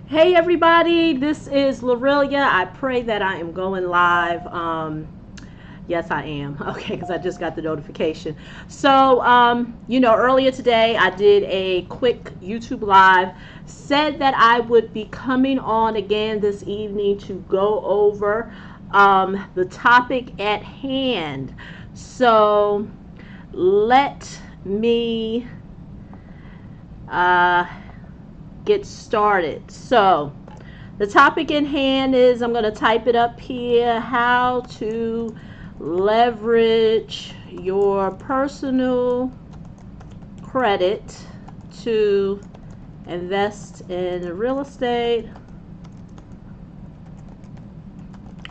Hey everybody, this is Lorelia. I pray that I am going live. Yes, I am. Okay, because I just got the notification. So, earlier today I did a quick YouTube live. Said that I would be coming on again this evening to go over the topic at hand. So, let me uh, get started. So, the topic in hand is, I'm going to type it up here, how to leverage your personal credit to invest in real estate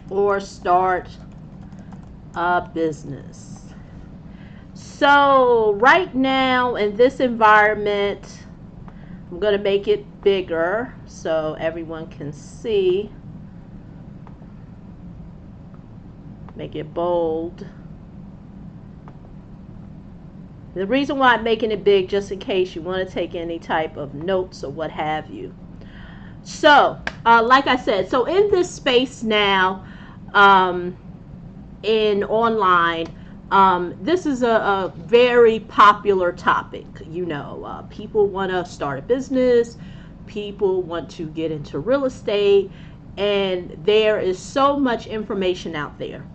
or start a business. So right now in this environment, I'm going to make it bigger so everyone can see. Make it bold. The reason why I'm making it big, just in case you want to take any type of notes or what have you. So, like I said, so in this space now, in online, this is a very popular topic. People want to start a business, people want to get into real estate, and there is so much information out there.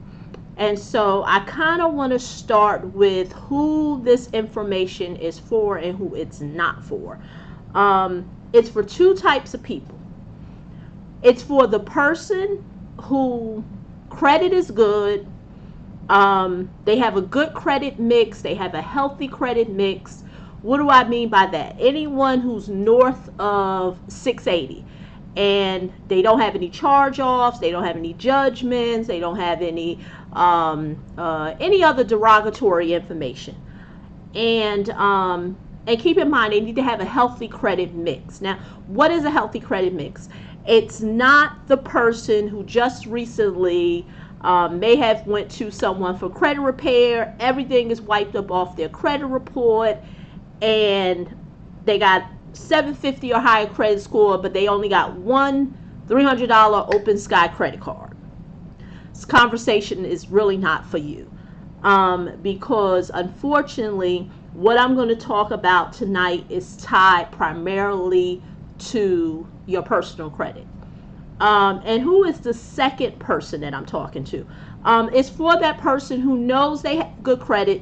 And so I kind of want to start with who this information is for and who it's not for. It's for two types of people. It's for the person who credit is good. They have a good credit mix. They have a healthy credit mix. What do I mean by that? Anyone who's north of 680 and they don't have any charge-offs, they don't have any judgments, they don't have any other derogatory information. And keep in mind, they need to have a healthy credit mix. Now, what is a healthy credit mix? It's not the person who just recently may have went to someone for credit repair. Everything is wiped up off their credit report, and they got 750 or higher credit score, but they only got one $300 Open Sky credit card. This conversation is really not for you, because unfortunately, what I'm going to talk about tonight is tied primarily to your personal credit. And who is the second person that I'm talking to? It's for that person who knows they have good credit.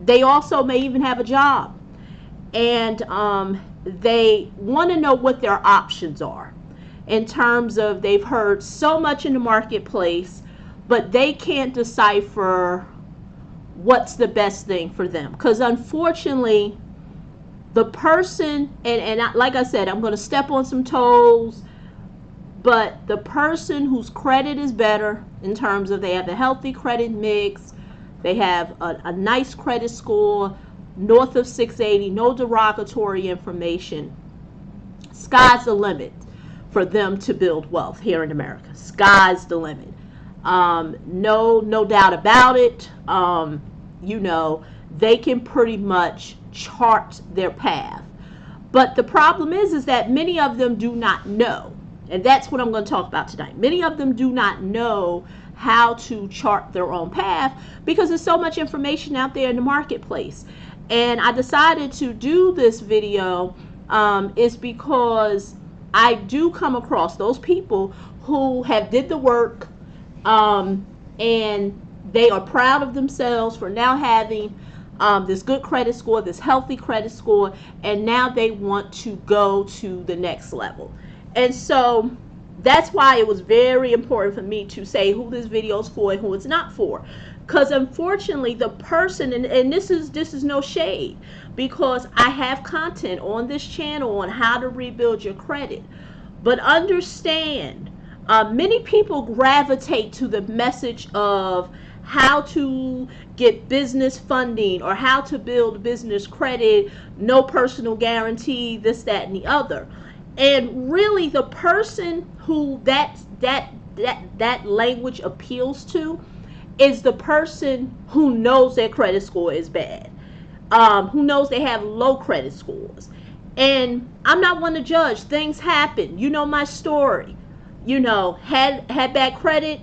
They also may even have a job. And they want to know what their options are in terms of, they've heard so much in the marketplace, but they can't decipher what's the best thing for them. Because unfortunately, the person, like I said, I'm going to step on some toes, but the person whose credit is better in terms of they have a healthy credit mix, they have a nice credit score, north of 680, no derogatory information, sky's the limit for them to build wealth here in America. Sky's the limit. No doubt about it. They can pretty much chart their path. But the problem is that many of them do not know. And that's what I'm going to talk about tonight. Many of them do not know how to chart their own path because there's so much information out there in the marketplace. And I decided to do this video is because I do come across those people who have did the work, and they are proud of themselves for now having this good credit score, this healthy credit score, and now they want to go to the next level. And so that's why it was very important for me to say who this video is for and who it's not for. Because unfortunately, the person, and this is no shade, because I have content on this channel on how to rebuild your credit. But understand, many people gravitate to the message of how to get business funding or how to build business credit, no personal guarantee, this, that, and the other. And really, the person who that language appeals to is the person who knows their credit score is bad, who knows they have low credit scores. And I'm not one to judge. Things happen. You know my story. Had bad credit,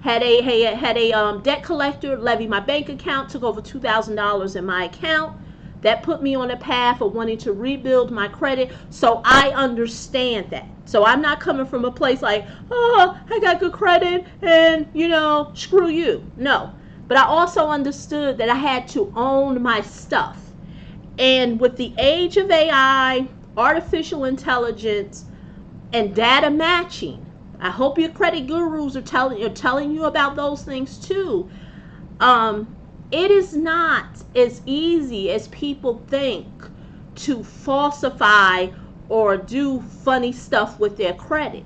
had a debt collector levy my bank account, took over $2,000 in my account. That put me on a path of wanting to rebuild my credit. So I understand that. So I'm not coming from a place like, oh, I got good credit and, screw you. No. But I also understood that I had to own my stuff. And with the age of AI, artificial intelligence, and data matching, I hope your credit gurus are telling you about those things too. It is not as easy as people think to falsify or do funny stuff with their credit.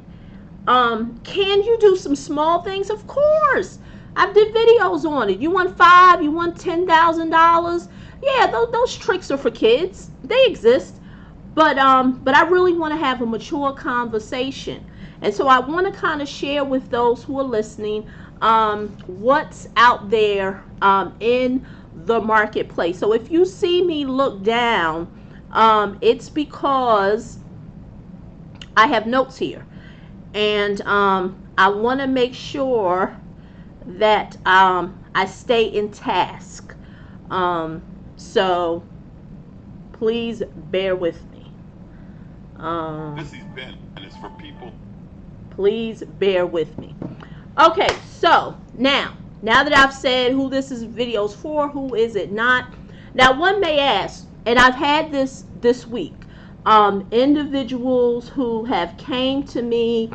Can you do some small things? Of course. I did videos on it. You want $5,000, you want $10,000. Yeah, those tricks are for kids. They exist. But I really want to have a mature conversation. And so I want to kind of share with those who are listening what's out there in the marketplace. So if you see me look down, it's because I have notes here. And I want to make sure that I stay in task. So please bear with me. This is Ben, and it's for people. Please bear with me. Okay, so now that I've said who this video's for, who is it not? Now, one may ask, and I've had this week, individuals who have came to me,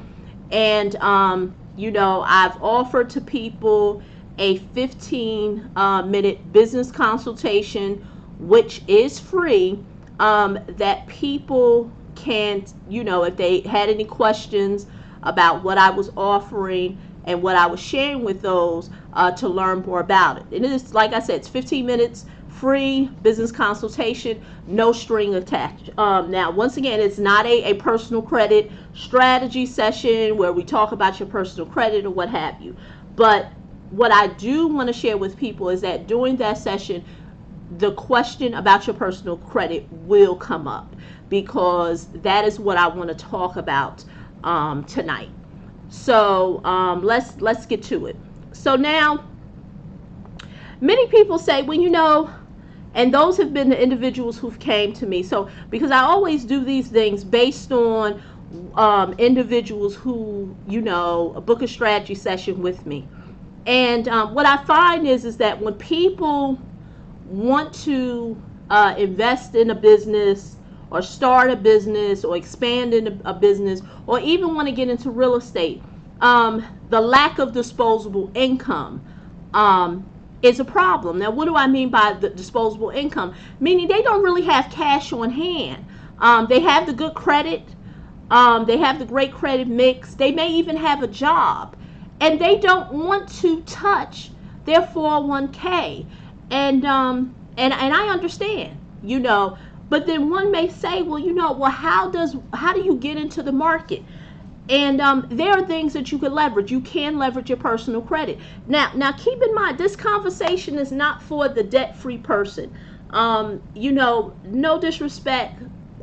and I've offered to people a 15-minute business consultation, which is free, that people can, if they had any questions about what I was offering and what I was sharing with those, to learn more about it. And it is, like I said, it's 15 minutes, free business consultation, no string attached. Now, once again, it's not a personal credit strategy session where we talk about your personal credit or what have you. But what I do want to share with people is that during that session, the question about your personal credit will come up, because that is what I want to talk about tonight. So let's get to it. So now, many people say, well, and those have been the individuals who've came to me. So because I always do these things based on individuals who book a strategy session with me. And what I find is that when people want to invest in a business or start a business or expand in a business or even want to get into real estate, the lack of disposable income is a problem. Now, what do I mean by the disposable income? Meaning they don't really have cash on hand. They have the good credit. They have the great credit mix. They may even have a job. And they don't want to touch their 401k. And I understand, but then one may say, well, how do you get into the market? And there are things that you can leverage. You can leverage your personal credit. Now keep in mind, this conversation is not for the debt-free person. No disrespect.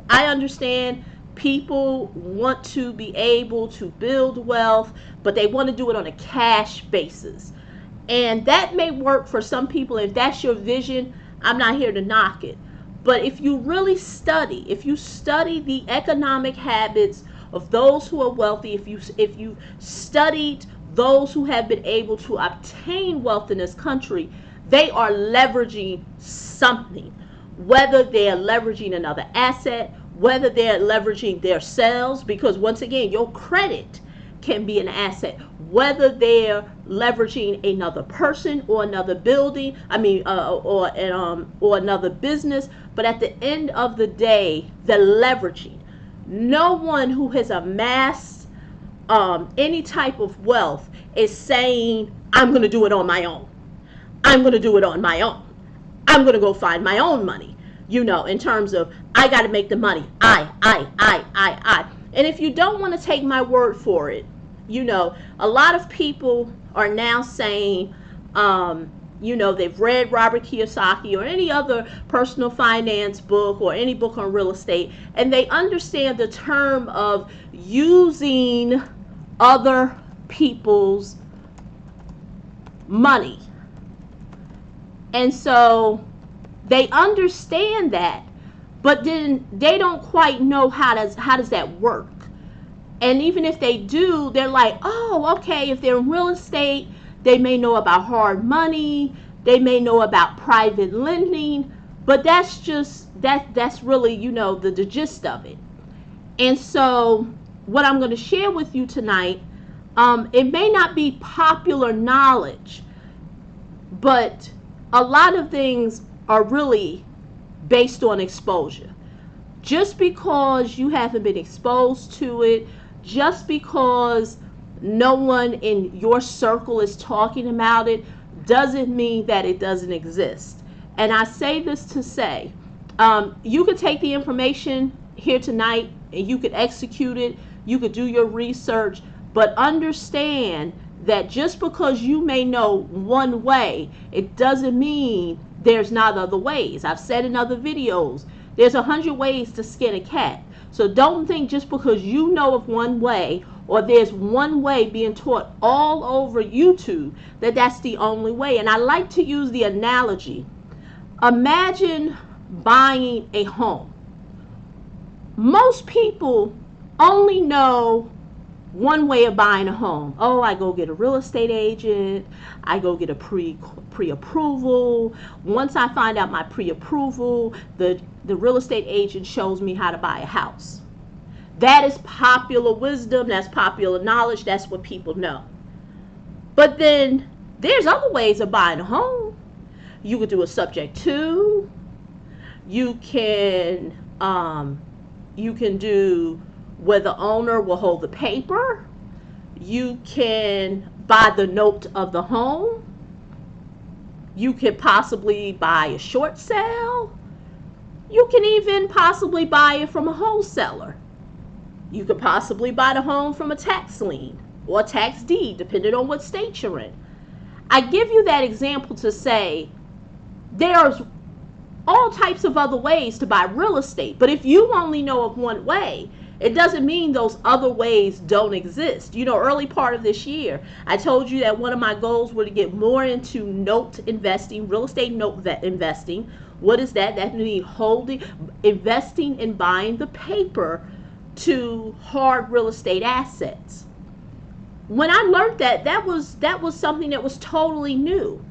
I understand people want to be able to build wealth, but they want to do it on a cash basis. And that may work for some people. If that's your vision, I'm not here to knock it. But if you really study the economic habits of those who are wealthy, if you studied those who have been able to obtain wealth in this country, they are leveraging something. Whether they're leveraging another asset, whether they're leveraging their sales, because once again, your credit can be an asset, whether they're leveraging another person or another building, or another business. But at the end of the day, they're leveraging. No one who has amassed any type of wealth is saying, I'm going to do it on my own. I'm going to do it on my own. I'm going to go find my own money. In terms of, I got to make the money. I. And if you don't want to take my word for it, a lot of people are now saying, they've read Robert Kiyosaki or any other personal finance book or any book on real estate, and they understand the term of using other people's money. And so they understand that, but then they don't quite know how does that work. And even if they do, they're like, oh, okay, if they're in real estate, they may know about hard money, they may know about private lending, but that's really, the gist of it. And so what I'm going to share with you tonight, it may not be popular knowledge, but a lot of things are really based on exposure. Just because you haven't been exposed to it, just because no one in your circle is talking about it, doesn't mean that it doesn't exist. And I say this to say, you could take the information here tonight and you could execute it, you could do your research, but understand that just because you may know one way, it doesn't mean there's not other ways. I've said in other videos, there's 100 ways to skin a cat. So don't think just because you know of one way, or there's one way being taught all over YouTube, that that's the only way. And I like to use the analogy. Imagine buying a home. Most people only know one way of buying a home. Oh, I go get a real estate agent. I go get a pre-approval. Once I find out my pre-approval, the real estate agent shows me how to buy a house. That is popular wisdom. That's popular knowledge. That's what people know. But then there's other ways of buying a home. You could do a subject to. You can do where the owner will hold the paper. You can buy the note of the home. You could possibly buy a short sale. You can even possibly buy it from a wholesaler. You could possibly buy the home from a tax lien or a tax deed, depending on what state you're in. I give you that example to say there's all types of other ways to buy real estate. But if you only know of one way, it doesn't mean those other ways don't exist. Early part of this year, I told you that one of my goals were to get more into note investing, real estate note investing. What is that? That means investing and buying the paper to hard real estate assets. When I learned that was something that was totally new,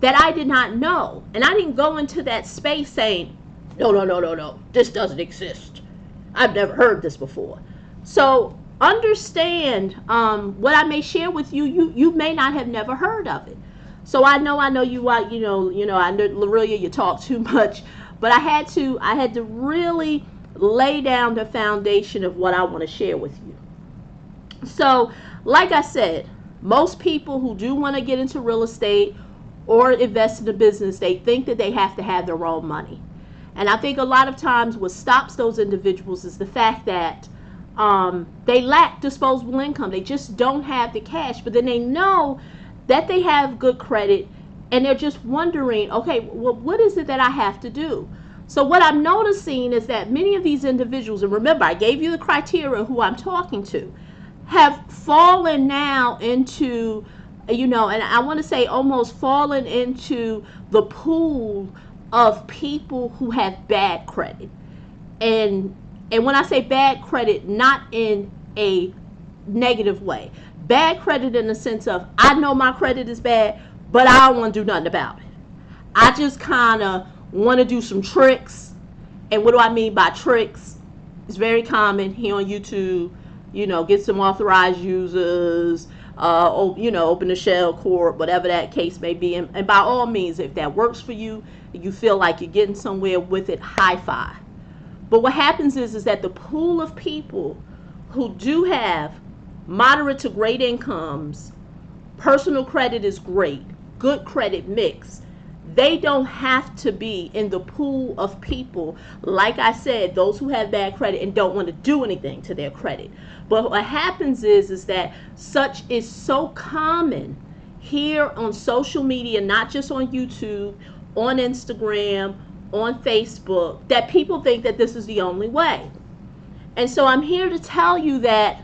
that I did not know. And I didn't go into that space saying, no, this doesn't exist. I've never heard this before. So understand what I may share with you. You may not have never heard of it. So I know you are. I know Lorelia, you talk too much, but I had to really lay down the foundation of what I want to share with you. So, like I said, most people who do want to get into real estate or invest in a business, they think that they have to have their own money. And I think a lot of times what stops those individuals is the fact that they lack disposable income. They just don't have the cash, but then they know that they have good credit and they're just wondering, okay, well, what is it that I have to do? So what I'm noticing is that many of these individuals, and remember, I gave you the criteria who I'm talking to, have fallen now into, and I want to say almost fallen into the pool of people who have bad credit. And when I say bad credit, not in a negative way. Bad credit in the sense of, I know my credit is bad, but I don't want to do nothing about it. I just kind of want to do some tricks. And what do I mean by tricks? It's very common here on YouTube. Get some authorized users, open a shell corp, whatever that case may be. And by all means, if that works for you, you feel like you're getting somewhere with it, high five. But what happens is that the pool of people who do have moderate to great incomes, personal credit is great, good credit mix, they don't have to be in the pool of people, like I said, those who have bad credit and don't want to do anything to their credit. But what happens is that such is so common here on social media, not just on YouTube, on Instagram, on Facebook, that people think that this is the only way. And so I'm here to tell you that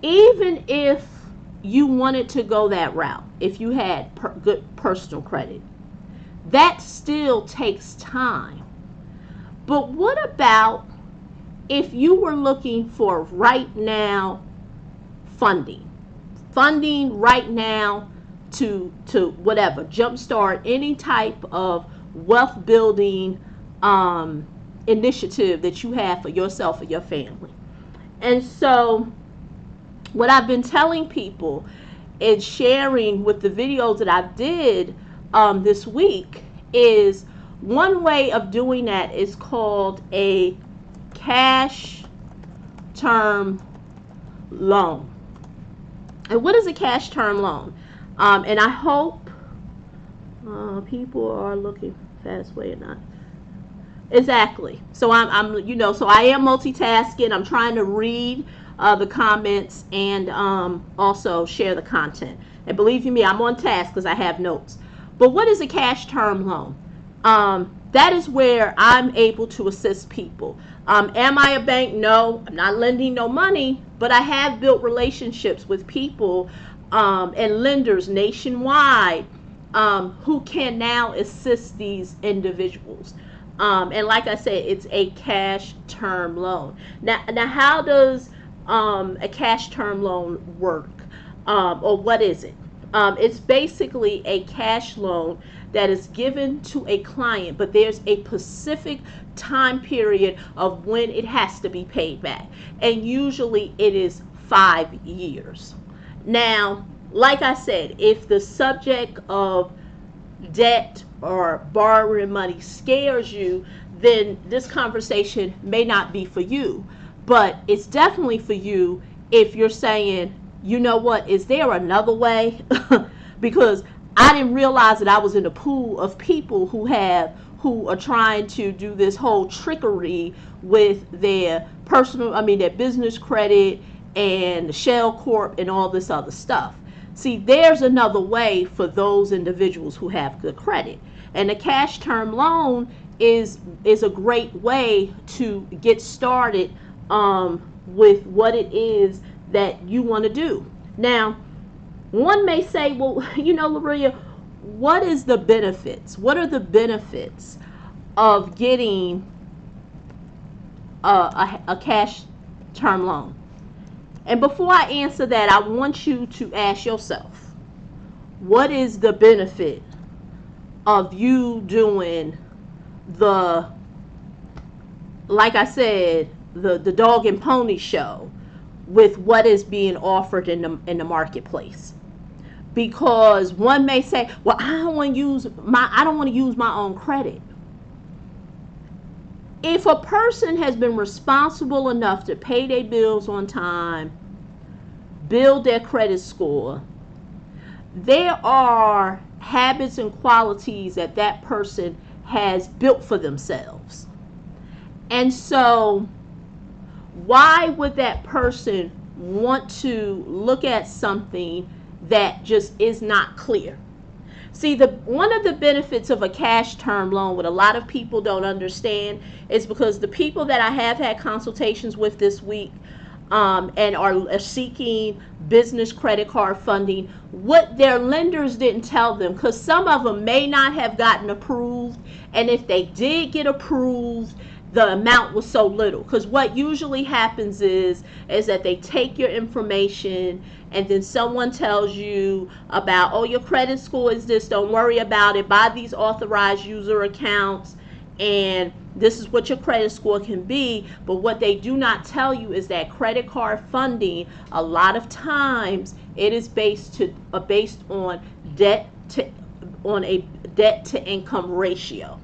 even if you wanted to go that route, if you had good personal credit, that still takes time. But what about if you were looking for right now funding right now to whatever, jumpstart any type of wealth building initiative that you have for yourself or your family? And so what I've been telling people and sharing with the videos that I did this week is one way of doing that is called a cash term loan. And what is a cash term loan? And I hope people are looking fast way or not. Exactly. So I'm so I am multitasking. I'm trying to read the comments and also share the content. And believe you me, I'm on task because I have notes. But what is a cash term loan? That is where I'm able to assist people. Am I a bank? No, I'm not lending no money, but I have built relationships with people and lenders nationwide who can now assist these individuals. And like I said, it's a cash term loan. Now how does a cash term loan work? Or what is it? It's basically a cash loan that is given to a client, but there's a specific time period of when it has to be paid back. And usually it is 5 years. Now, like I said, if the subject of debt or borrowing money scares you, then this conversation may not be for you. But it's definitely for you if you're saying, you know what, is there another way? Because I didn't realize that I was in a pool of people who are trying to do this whole trickery with their their business credit and the shell corp and all this other stuff. See, there's another way for those individuals who have good credit. And a cash term loan is a great way to get started with what it is that you want to do. Now, one may say, well, Laria, what is the benefits? What are the benefits of getting a cash term loan? And before I answer that, I want you to ask yourself, what is the benefit of you doing like I said, the dog and pony show with what is being offered in the marketplace? Because one may say, well, I don't want to use my own credit. If a person has been responsible enough to pay their bills on time, build their credit score, there are habits and qualities that person has built for themselves. And so why would that person want to look at something that just is not clear? See, one of the benefits of a cash term loan, what a lot of people don't understand, is because the people that I have had consultations with this week and are seeking business credit card funding, what their lenders didn't tell them, because some of them may not have gotten approved, and if they did get approved, the amount was so little. Because what usually happens is that they take your information and then someone tells you about, oh, your credit score is this, don't worry about it, buy these authorized user accounts, and this is what your credit score can be. But what they do not tell you is that credit card funding, a lot of times it is based on a debt to income ratio.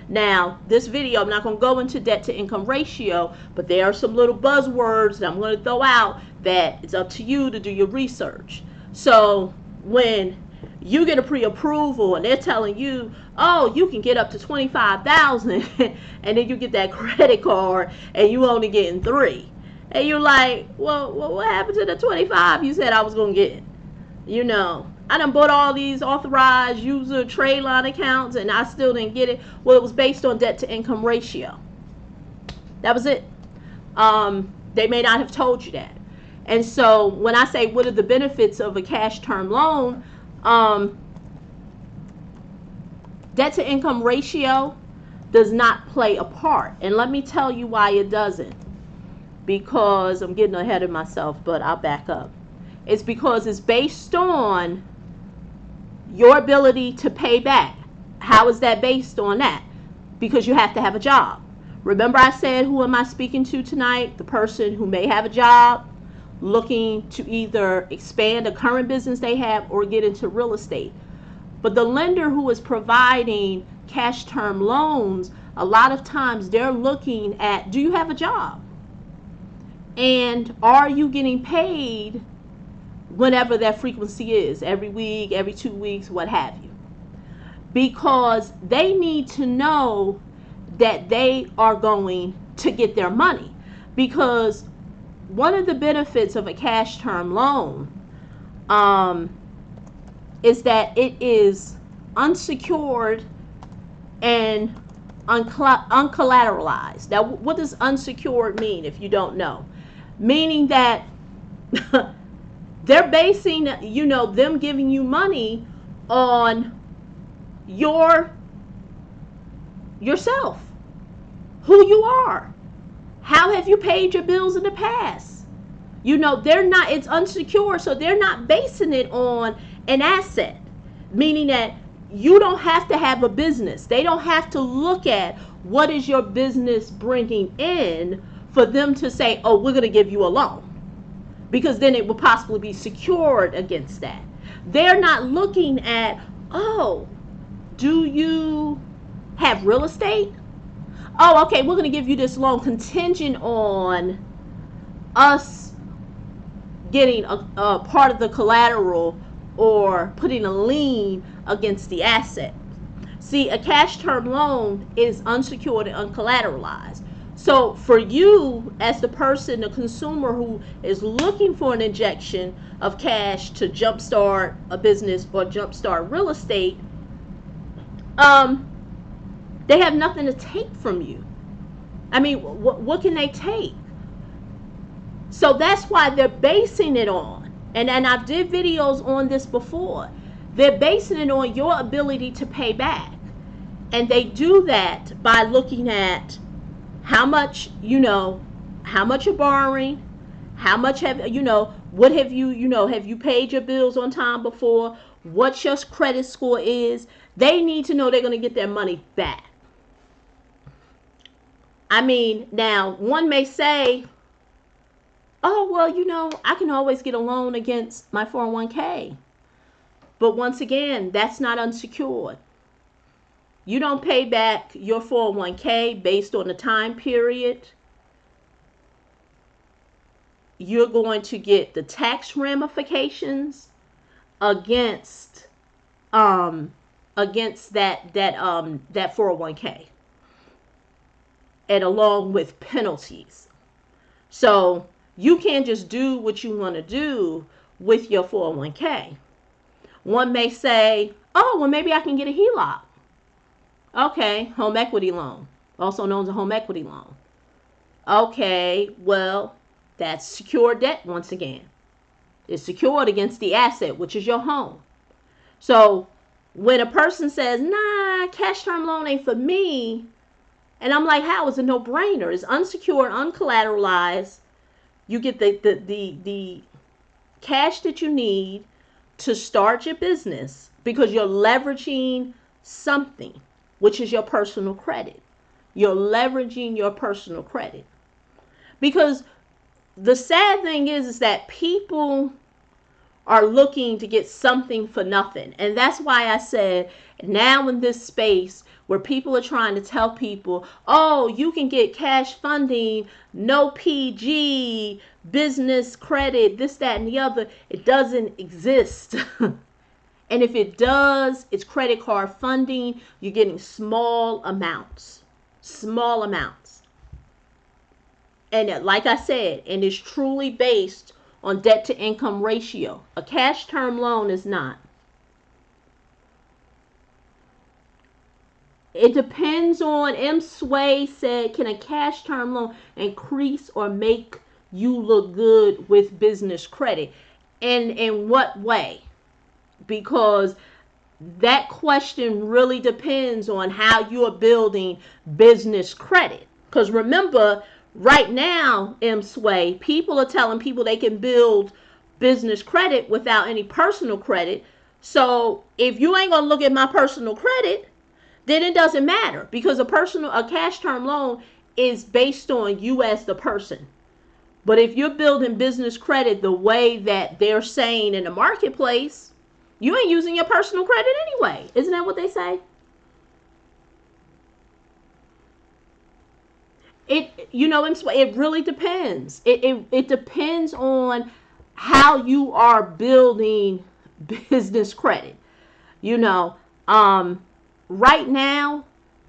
Now, this video, I'm not going to go into debt to income ratio, but there are some little buzzwords that I'm going to throw out that it's up to you to do your research. So when you get a pre-approval and they're telling you, oh, you can get up to $25,000, and then you get that credit card and you only getting $3, and you're like, well, what happened to the $25 you said I was going to get? I done bought all these authorized user trade line accounts and I still didn't get it. Well, it was based on debt to income ratio. That was it. They may not have told you that. And so when I say what are the benefits of a cash term loan, debt to income ratio does not play a part. And let me tell you why it doesn't. Because I'm getting ahead of myself, but I'll back up. It's because it's based on your ability to pay back. How is that based on that? Because you have to have a job. Remember I said, who am I speaking to tonight? The person who may have a job, looking to either expand a current business they have or get into real estate. But the lender who is providing cash term loans, a lot of times they're looking at, do you have a job? And are you getting paid whenever that frequency is? Every week, every 2 weeks, what have you. Because they need to know that they are going to get their money. Because one of the benefits of a cash term loan is that it is unsecured and uncollateralized. Now, what does unsecured mean if you don't know? Meaning that they're basing, them giving you money on yourself, who you are. How have you paid your bills in the past? They're not, it's unsecured, so they're not basing it on an asset, meaning that you don't have to have a business. They don't have to look at what is your business bringing in for them to say, oh, we're going to give you a loan, because then it will possibly be secured against that. They're not looking at, oh, do you have real estate? Oh, okay, we're going to give you this loan contingent on us getting a part of the collateral or putting a lien against the asset. See, a cash term loan is unsecured and uncollateralized. So for you as the person, the consumer who is looking for an injection of cash to jumpstart a business or jumpstart real estate, they have nothing to take from you. I mean, what can they take? So that's why they're basing it on, and I did videos on this before, they're basing it on your ability to pay back. And they do that by looking at how much, how much you're borrowing, how much have, what have you, have you paid your bills on time before, what your credit score is. They need to know they're going to get their money back. I mean, now one may say, oh, well, I can always get a loan against my 401k. But once again, that's not unsecured. You don't pay back your 401k based on the time period. You're going to get the tax ramifications against that 401k, and along with penalties. So you can't just do what you want to do with your 401k. One may say, oh, well, maybe I can get a HELOC. Okay, home equity loan, also known as a home equity loan. Okay, well, that's secure debt once again. It's secured against the asset, which is your home. So when a person says, nah, cash term loan ain't for me, and I'm like, how? It's a no-brainer. It's unsecured, uncollateralized. You get the cash that you need to start your business because you're leveraging something, which is your personal credit. You're leveraging your personal credit. Because the sad thing is that people are looking to get something for nothing. And that's why I said, now in this space where people are trying to tell people, oh, you can get cash funding, no PG, business credit, this, that, and the other, it doesn't exist. And if it does, it's credit card funding. You're getting small amounts. Small amounts. And like I said, and it's truly based on debt to income ratio. A cash term loan is not. It depends on, M. Sway said, can a cash term loan increase or make you look good with business credit? And in what way? Because that question really depends on how you are building business credit. Because remember, right now, M. Sway, people are telling people they can build business credit without any personal credit. So if you ain't gonna look at my personal credit, then it doesn't matter, because a cash term loan is based on you as the person. But if you're building business credit the way that they're saying in the marketplace, you ain't using your personal credit anyway. Isn't that what they say? It really depends. It depends on how you are building business credit. You know, um, right now,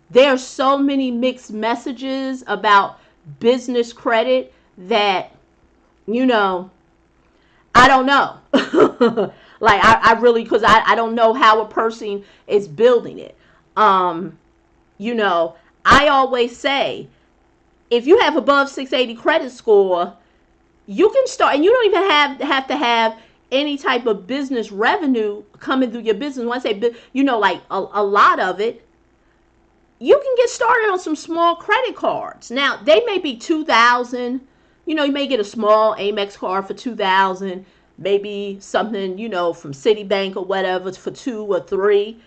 there's so many mixed messages about business credit that, you know, I don't know. Like, I really, because I don't know how a person is building it. Um, you know, I always say, if you have above 680 credit score, you can start, and you don't even have to have any type of business revenue coming through your business. When I say, like a lot of it, you can get started on some small credit cards. Now, they may be 2,000. You may get a small Amex card for 2,000, maybe something, from Citibank or whatever for 2 or 3.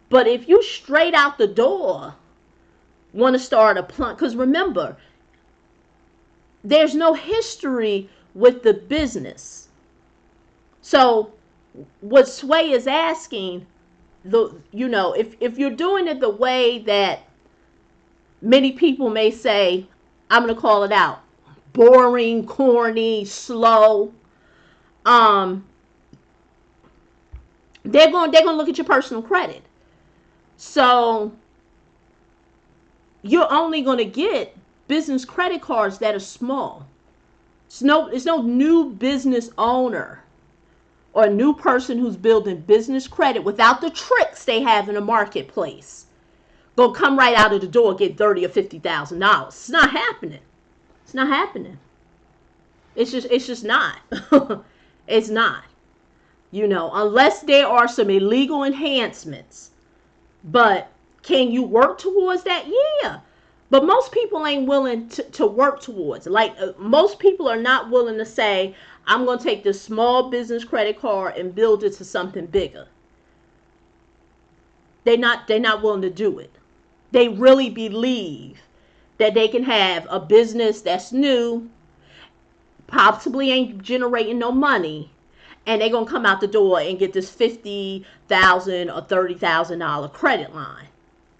But if you straight out the door want to start a plunk, because remember, there's no history with the business. So what Sway is asking, if you're doing it the way that many people may say, I'm going to call it out, boring, corny, slow, um, they're going to look at your personal credit. So you're only going to get business credit cards that are small. It's no new business owner or a new person who's building business credit without the tricks they have in the marketplace gonna come right out of the door and get $30,000 or $50,000. It's not happening. It's not happening. It's just not. It's not. Unless there are some illegal enhancements. But can you work towards that? Yeah. But most people ain't willing to work towards it. Like, most people are not willing to say, I'm going to take this small business credit card and build it to something bigger. They're not willing to do it. They really believe that they can have a business that's new, possibly ain't generating no money, and they're going to come out the door and get this $50,000 or $30,000 credit line,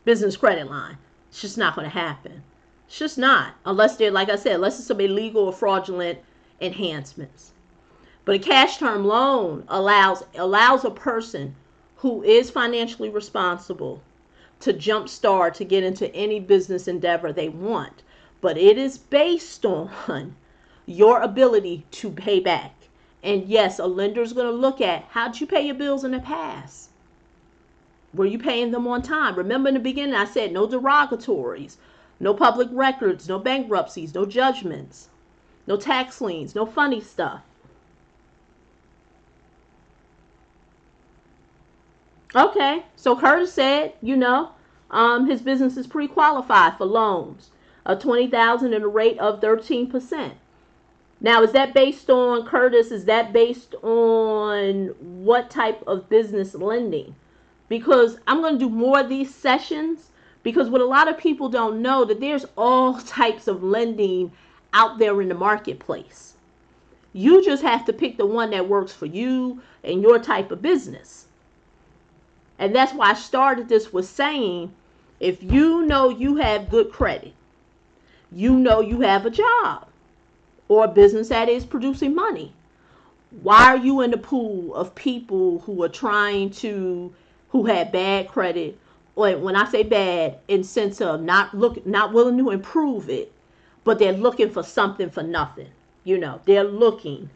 business credit line. It's just not going to happen. It's just not. Unless they're, like I said, unless it's some illegal or fraudulent enhancements. But a cash term loan allows a person who is financially responsible to jumpstart to get into any business endeavor they want. But it is based on your ability to pay back. And yes, a lender is going to look at, how did you pay your bills in the past? Were you paying them on time? Remember in the beginning I said no derogatories, no public records, no bankruptcies, no judgments, no tax liens, no funny stuff. Okay, so Curtis said, his business is pre-qualified for loans of $20,000 at a rate of 13%. Now, is that based on, Curtis, is that based on what type of business lending? Because I'm going to do more of these sessions, because what a lot of people don't know, that there's all types of lending out there in the marketplace. You just have to pick the one that works for you and your type of business. And that's why I started this with saying, if you know you have good credit, you know you have a job or a business that is producing money, why are you in the pool of people who are who have bad credit? Or when I say bad, in sense of not willing to improve it, but they're looking for something for nothing. They're looking.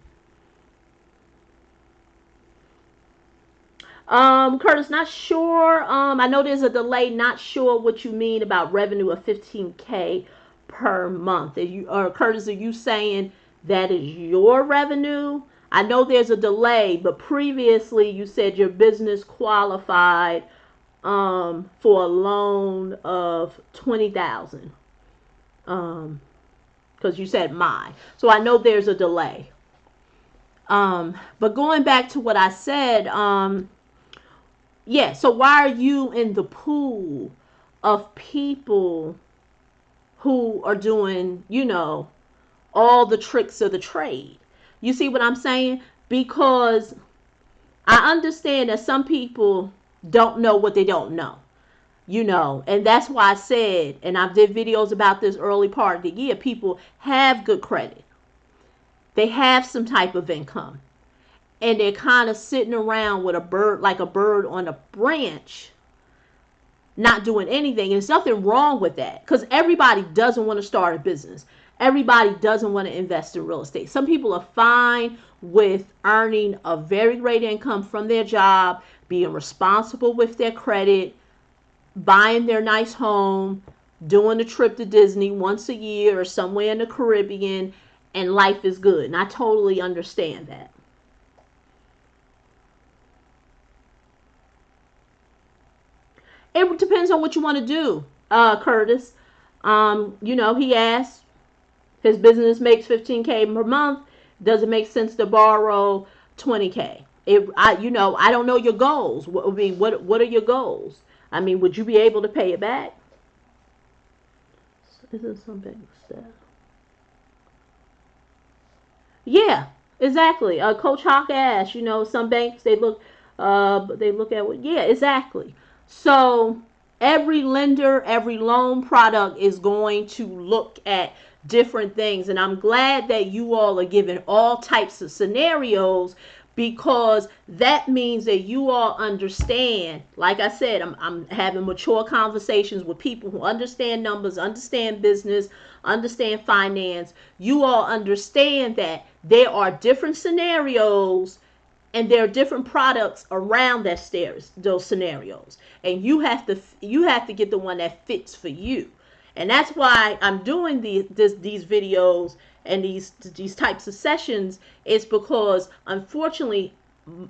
Curtis, not sure. I know there's a delay. Not sure what you mean about revenue of 15K per month. Or Curtis, are you saying that is your revenue? I know there's a delay, but previously you said your business qualified for a loan of 20,000. Because you said my. So I know there's a delay. But going back to what I said, yeah, so why are you in the pool of people who are doing, all the tricks of the trade? You see what I'm saying? Because I understand that some people don't know what they don't know, and that's why I said, and I did videos about this early part of the year, people have good credit. They have some type of income, and they're kind of sitting around with a bird, like a bird on a branch, not doing anything. And there's nothing wrong with that, because everybody doesn't want to start a business. Everybody doesn't want to invest in real estate. Some people are fine with earning a very great income from their job, being responsible with their credit, buying their nice home, doing a trip to Disney once a year or somewhere in the Caribbean, and life is good. And I totally understand that. It depends on what you want to do, Curtis. He asked, his business makes 15K per month. Does it make sense to borrow 20K? I don't know your goals. What are your goals? I mean, would you be able to pay it back? Isn't something said? Yeah, exactly. Coach Hawk asked, some banks they look at what. Yeah, exactly. So every lender, every loan product is going to look at different things, and I'm glad that you all are given all types of scenarios, because that means that you all understand. Like I said, I'm having mature conversations with people who understand numbers, understand business, understand finance. You all understand that there are different scenarios and there are different products around those scenarios, and you have to get the one that fits for you. And that's why I'm doing these videos and these types of sessions, is because unfortunately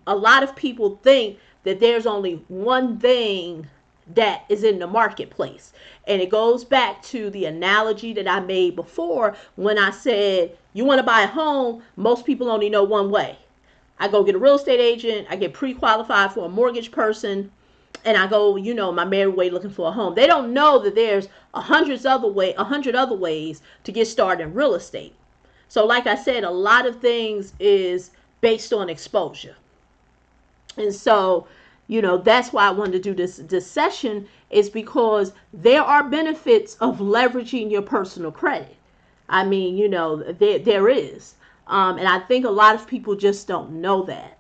a lot of people think that there's only one thing that is in the marketplace. And it goes back to the analogy that I made before when I said, you want to buy a home, most people only know one way. I go get a real estate agent, I get pre-qualified for a mortgage person, and I go, my merry way looking for a home. They don't know that there's 100 other ways to get started in real estate. So like I said, a lot of things is based on exposure. And so, that's why I wanted to do this session, is because there are benefits of leveraging your personal credit. I mean, there is. And I think a lot of people just don't know that.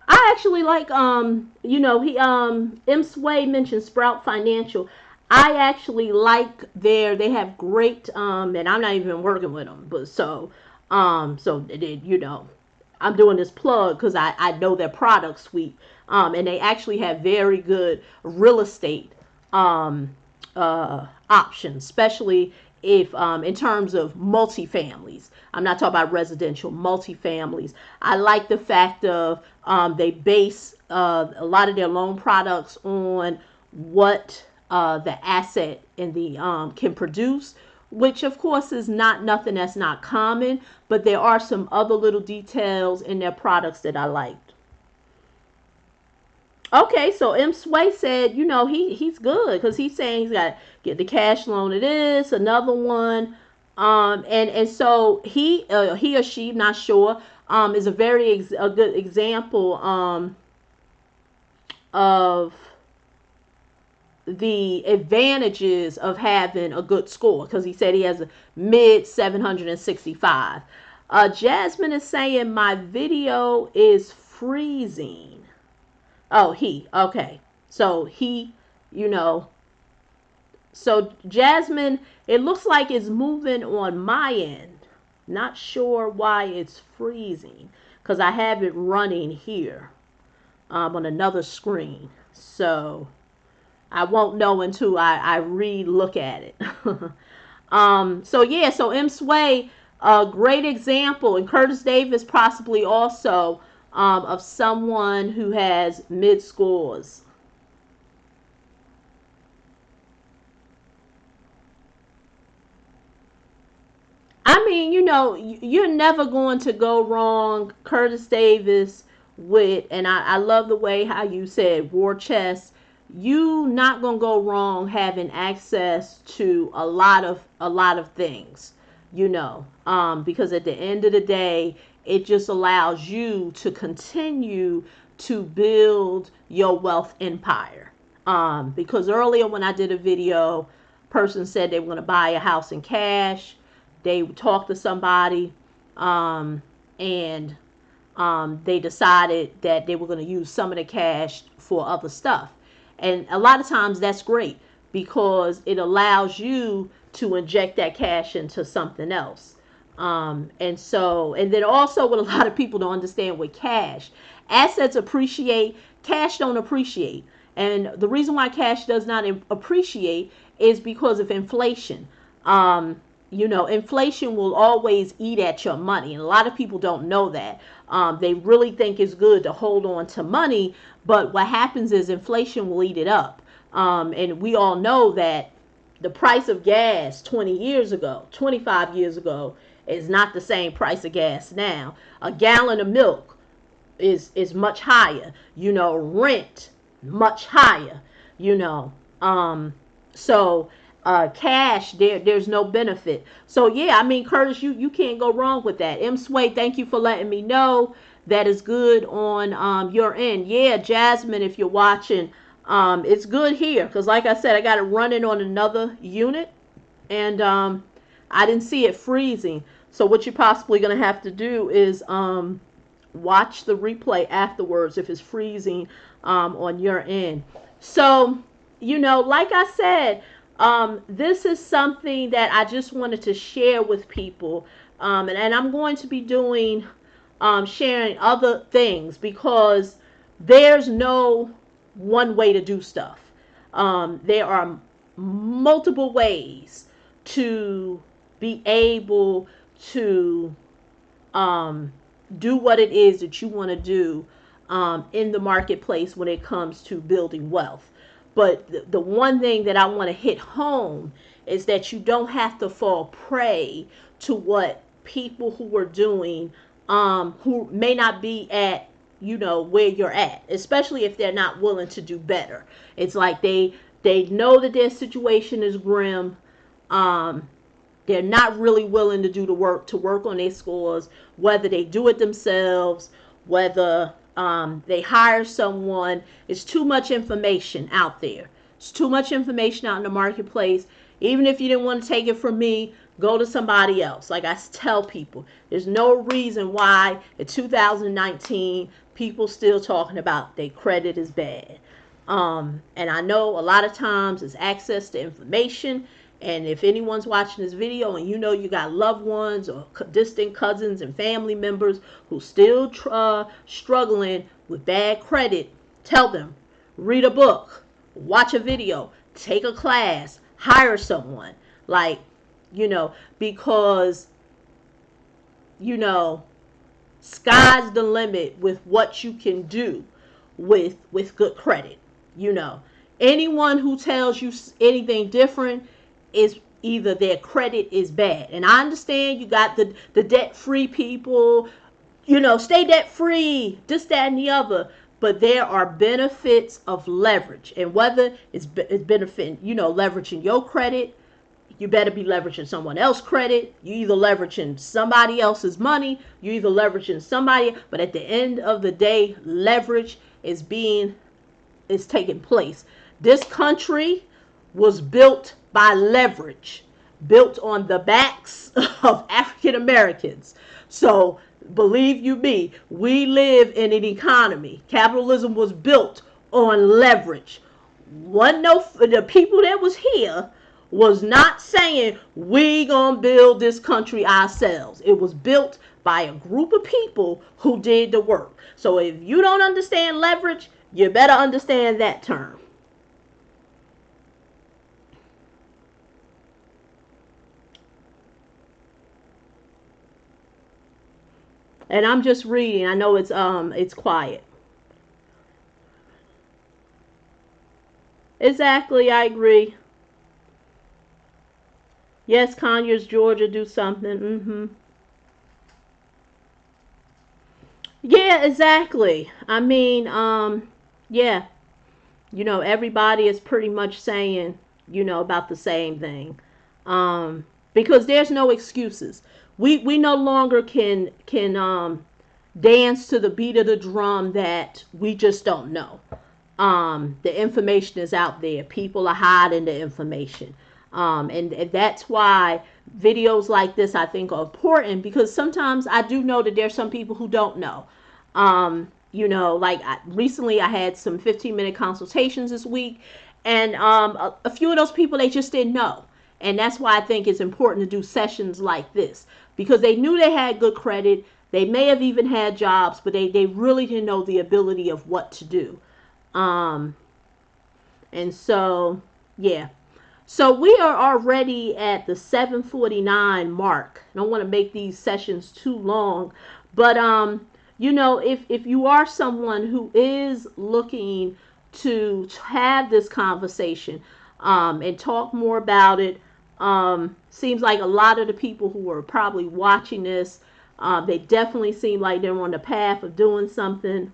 I actually like he M Sway mentioned Sprout Financial. I actually like they have great and I'm not even working with them, but I'm doing this plug because I know their product suite, and they actually have very good real estate options, especially if in terms of multifamilies. I'm not talking about residential, multifamilies. I like the fact of they base a lot of their loan products on what the asset in the can produce, which of course is not nothing that's not common, but there are some other little details in their products that I liked. Okay, so M Sway said, he's good because he's saying he's got to get the cash loan. It is another one, and so he or she, not sure, is a good example of the advantages of having a good score, because he said he has a mid 765. Jasmine is saying my video is freezing. Oh, he. Okay. So he, you know, so Jasmine, it looks like it's moving on my end. Not sure why it's freezing because I have it running here on another screen. So I won't know until I re-look at it. So yeah, so M. Sway, a great example, and Curtis Davis possibly also of someone who has mid scores. I mean, you're never going to go wrong, Curtis Davis, with, and I love the way how you said war chest. You not gonna go wrong having access to a lot of things, because at the end of the day, it just allows you to continue to build your wealth empire. Because earlier when I did a video, person said they were gonna buy a house in cash. They talked to somebody, and they decided that they were going to use some of the cash for other stuff. And a lot of times that's great because it allows you to inject that cash into something else. And then also what a lot of people don't understand with cash, assets appreciate, cash don't appreciate. And the reason why cash does not appreciate is because of inflation. Inflation will always eat at your money, and a lot of people don't know that. They really think it's good to hold on to money, but what happens is inflation will eat it up. And we all know that the price of gas 20 years ago, 25 years ago, is not the same price of gas now. A gallon of milk is much higher. Rent much higher. You know, so cash there's no benefit. So yeah, I mean, Curtis, you can't go wrong with that. M. Sway, thank you for letting me know that is good on your end. Yeah, Jasmine, if you're watching, it's good here because like I said, I got it running on another unit, and I didn't see it freezing. So what you're possibly going to have to do is watch the replay afterwards if it's freezing on your end. So like I said, this is something that I just wanted to share with people. And I'm going to be doing, sharing other things because there's no one way to do stuff. There are multiple ways to be able to do what it is that you want to do in the marketplace when it comes to building wealth. But the one thing that I want to hit home is that you don't have to fall prey to what people who are doing, who may not be at, where you're at, especially if they're not willing to do better. It's like they know that their situation is grim. They're not really willing to do the work to work on their scores, whether they do it themselves, whether they hire someone. It's too much information out there. It's too much information out in the marketplace. Even if you didn't want to take it from me, go to somebody else. Like I tell people, there's no reason why in 2019 people still talking about their credit is bad. And I know a lot of times it's access to information. And if anyone's watching this video and you got loved ones or distant cousins and family members who still struggling with bad credit, tell them, read a book, watch a video, take a class, hire someone. Like, because, sky's the limit with what you can do with good credit. Anyone who tells you anything different is either their credit is bad. And I understand you got the debt-free people, stay debt-free, this, that, and the other. But there are benefits of leverage. And whether it's benefiting, leveraging your credit, you better be leveraging someone else's credit. You either leveraging somebody else's money, you either leveraging somebody. But at the end of the day, leverage is taking place. This country was built by leverage, built on the backs of African Americans. So Believe you me, we live in an economy. Capitalism was built on leverage. What no, the people that was here was not saying we gonna build this country ourselves. It was built by a group of people who did the work. So if you don't understand leverage, you better understand that term. And I'm just reading. I know it's quiet. Exactly, I agree. Yes, Conyers, Georgia, do something. Yeah, exactly. I mean, yeah, everybody is pretty much saying, about the same thing. Because there's no excuses. We no longer can dance to the beat of the drum that we just don't know. The information is out there. People are hiding the information. And that's why videos like this I think are important, because sometimes I do know that there's some people who don't know. Like recently I had some 15-minute consultations this week, and a few of those people, they just didn't know. And that's why I think it's important to do sessions like this, because they knew they had good credit. They may have even had jobs, but they really didn't know the ability of what to do. Um, and so, yeah. So we are already at the 7:49 mark. I don't want to make these sessions too long, but if you are someone who is looking to have this conversation and talk more about it, seems like a lot of the people who are probably watching this, they definitely seem like they're on the path of doing something.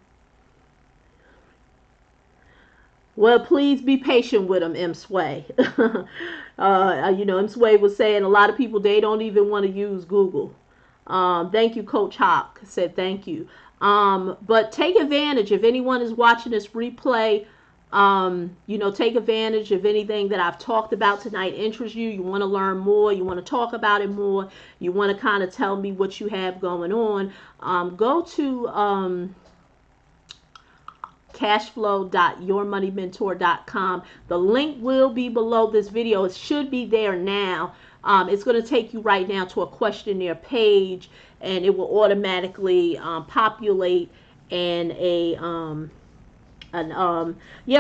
Well, please be patient with them, M. Sway. M. Sway was saying a lot of people, they don't even want to use Google. Thank you, Coach Hawk said thank you. But take advantage. If anyone is watching this replay, take advantage of anything that I've talked about tonight interests you. You want to learn more. You want to talk about it more. You want to kind of tell me what you have going on. Go to cashflow.yourmoneymentor.com. The link will be below this video. It should be there now. It's going to take you right now to a questionnaire page, and it will automatically populate. And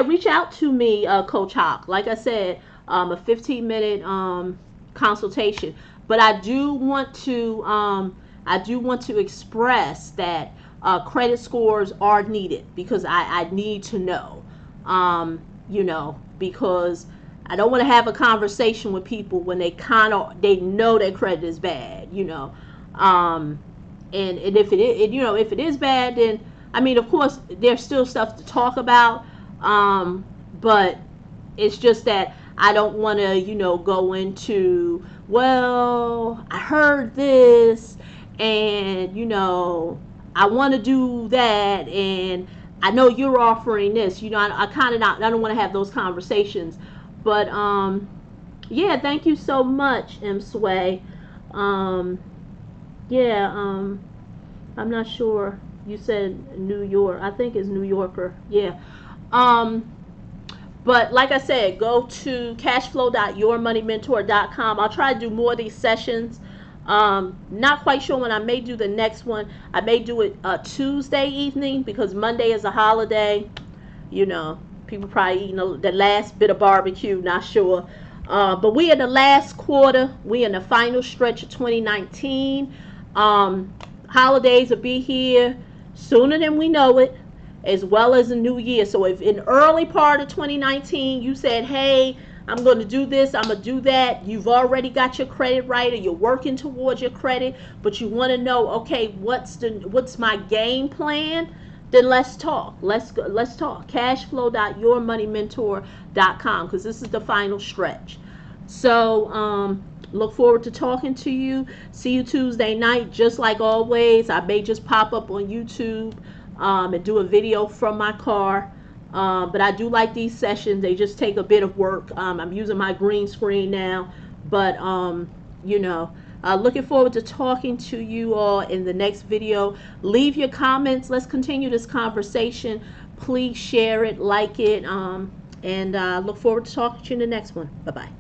reach out to me, Coach Hawk. Like I said, a 15-minute consultation. But I do want to express that credit scores are needed, because I need to know, because I don't want to have a conversation with people when they know their credit is bad, and if if it is bad, then I mean, of course, there's still stuff to talk about, but it's just that I don't want to, go into, well, I heard this, and, I want to do that, and I know you're offering this. I kind of not, I don't want to have those conversations. But, yeah, thank you so much, M. Sway. Yeah, I'm not sure. You said New York. I think it's New Yorker. Yeah. But like I said, go to cashflow.yourmoneymentor.com. I'll try to do more of these sessions. Not quite sure when I may do the next one. I may do it Tuesday evening, because Monday is a holiday. People probably eating the last bit of barbecue. Not sure. But we in the last quarter. We in the final stretch of 2019. Holidays will be here sooner than we know it, as well as the new year. So if in early part of 2019 you said, hey, I'm going to do this, I'm going to do that, you've already got your credit right, or you're working towards your credit, but you want to know, okay, what's my game plan, then let's talk. Let's talk. Cashflow.yourmoneymentor.com, because this is the final stretch. So look forward to talking to you. See you Tuesday night. Just like always, I may just pop up on YouTube and do a video from my car. But I do like these sessions. They just take a bit of work. I'm using my green screen now. But, Looking forward to talking to you all in the next video. Leave your comments. Let's continue this conversation. Please share it, like it, and look forward to talking to you in the next one. Bye-bye.